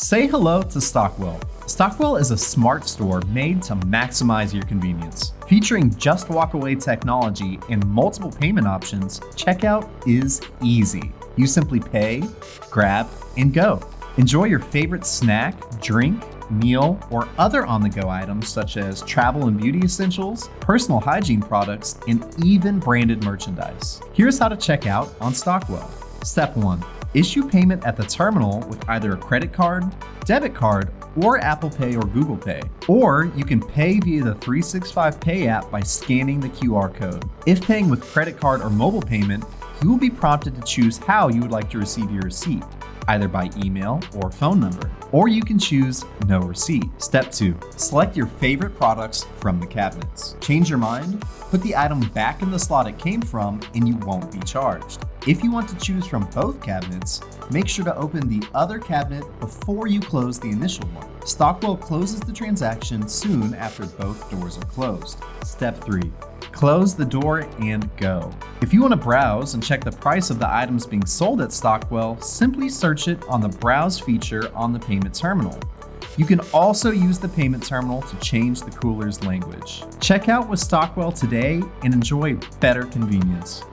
Say hello to Stockwell. Stockwell is a smart store made to maximize your convenience. Featuring just walk-away technology and multiple payment options, checkout is easy. You simply pay, grab, and go. Enjoy your favorite snack, drink, meal, or other on-the-go items such as travel and beauty essentials, personal hygiene products, and even branded merchandise. Here's how to check out on Stockwell. Step 1. Issue payment at the terminal with either a credit card, debit card, or Apple Pay or Google Pay. Or you can pay via the 365 Pay app by scanning the QR code. If paying with credit card or mobile payment, you will be prompted to choose how you would like to receive your receipt, either by email or phone number. Or you can choose no receipt. Step 2. Select your favorite products from the cabinets. Change your mind, put the item back in the slot it came from, and you won't be charged. If you want to choose from both cabinets, make sure to open the other cabinet before you close the initial one. Stockwell closes the transaction soon after both doors are closed. Step 3. Close the door and go. If you want to browse and check the price of the items being sold at Stockwell, simply search it on the Browse feature on the payment terminal. You can also use the payment terminal to change the cooler's language. Check out with Stockwell today and enjoy better convenience.